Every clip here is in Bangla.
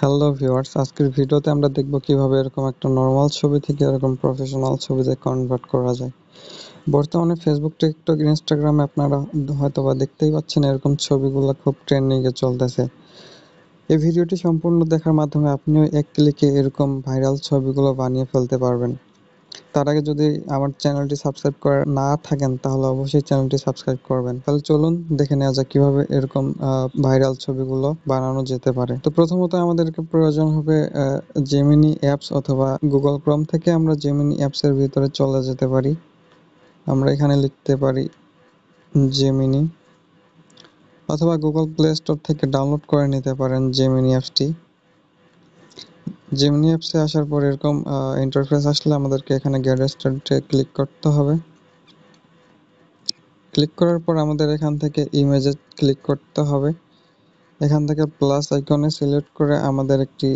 হ্যালো ভিউয়ার্স, আজকের ভিডিওতে আমরা দেখব কিভাবে এরকম একটা নরমাল ছবি থেকে এরকম প্রফেশনাল ছবিতে কনভার্ট করা যায়। বর্তমানে ফেসবুক, টিকটক, ইনস্টাগ্রামে আপনারা হয়তোবা দেখতেই পাচ্ছেন এরকম ছবিগুলো খুব ট্রেন্ডিং এ চলতেছে। এই ভিডিওটি সম্পূর্ণ দেখার মাধ্যমে আপনিও এক ক্লিকে এরকম ভাইরাল ছবিগুলো বানিয়ে ফেলতে পারবেন। তার আগে যদি আমার চ্যানেলটি সাবস্ক্রাইব করে না থাকেন তাহলে অবশ্যই চ্যানেলটি সাবস্ক্রাইব করবেন। তাহলে চলুন দেখে নেওয়া যাক কিভাবে এরকম ভাইরাল ছবিগুলো বানানো যেতে পারে। তো প্রথমত আমাদেরকে প্রয়োজন হবে জেমিনি অ্যাপস অথবা গুগল ক্রোম থেকে আমরা জেমিনি অ্যাপসের ভিতরে চলে যেতে পারি। আমরা এখানে লিখতে পারি জেমিনি, অথবা গুগল প্লে স্টোর থেকে ডাউনলোড করে নিতে পারেন জেমিনি অ্যাপসটি। জেমিনি অ্যাপসে আসার পর এরকম ইন্টারফেস আসলে আমাদেরকে এখানে গেট স্টার্টে ক্লিক করতে হবে। ক্লিক করার পর আমাদের এখান থেকে ইমেজে ক্লিক করতে হবে। এখান থেকে প্লাস আইকনে সিলেক্ট করে আমাদের একটি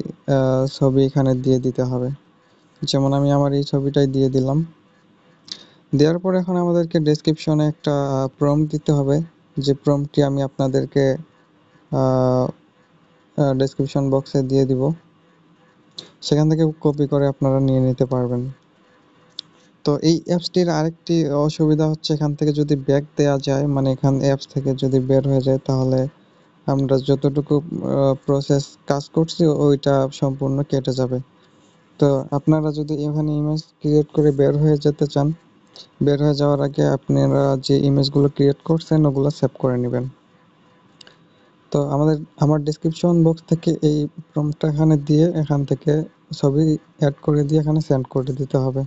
ছবি এখানে দিয়ে দিতে হবে। যেমন আমি আমার এই ছবিটাই দিয়ে দিলাম। দেওয়ার পর এখন আমাদেরকে ডেসক্রিপশনে একটা প্রম্পট দিতে হবে, যে প্রম্পটটি আমি আপনাদেরকে ডেসক্রিপশন বক্সে দিয়ে দিব। সেখান থেকে কপি করে আপনারা নিয়ে নিতে পারবেন। তো এই অ্যাপসটির আরেকটি অসুবিধা হচ্ছে, এখান থেকে যদি ব্যাক দেওয়া যায়, মানে এখান অ্যাপস থেকে যদি বের হয়ে যায়, তাহলে আমরা যতটুকু প্রসেস কাজ করছি ওইটা সম্পূর্ণ কেটে যাবে। তো আপনারা যদি এখানে ইমেজ ক্রিয়েট করে বের হয়ে যেতে চান, বের হয়ে যাওয়ার আগে আপনারা যে ইমেজগুলো ক্রিয়েট করছেন ওগুলো সেভ করে নেবেন। তো আমার ডেসক্রিপশন বক্স থেকে এই প্রম্পটটা এখানে দিয়ে এখান থেকে ছবি অ্যাড করে দিয়ে এখানে সেন্ড করে দিতে হবে।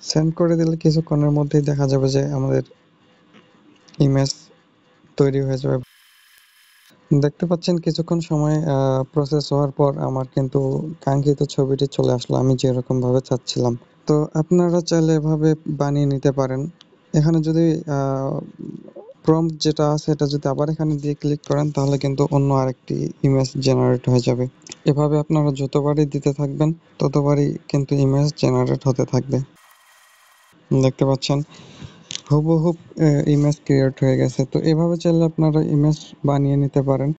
সেন্ড করে দিলে কিছুক্ষণের মধ্যেই দেখা যাবে যে আমাদের ইমেজ তৈরি হয়ে যাবে। দেখতে পাচ্ছেন কিছুক্ষণ সময় প্রসেস হওয়ার পর আমার কিন্তু কাঙ্ক্ষিত ছবিটি চলে আসলো, আমি যেরকম ভাবে চাচ্ছিলাম। তো আপনারা চাইলে এভাবে বানিয়ে নিতে পারেন। এখানে যদি প্রম্পট যেটা আছে এটা যদি আবার এখানে দিয়ে ক্লিক করেন তাহলে কিন্তু অন্য আরেকটি ইমেজ জেনারেট হয়ে যাবে। এভাবে আপনারা যতবারই দিতে থাকবেন ততবারই কিন্তু ইমেজ জেনারেট হতে থাকবে। দেখতে পাচ্ছেন হুবহু ইমেজ ক্রিয়েট হয়ে গেছে। তো এভাবে চাইলে আপনারা ইমেজ বানিয়ে নিতে পারেন।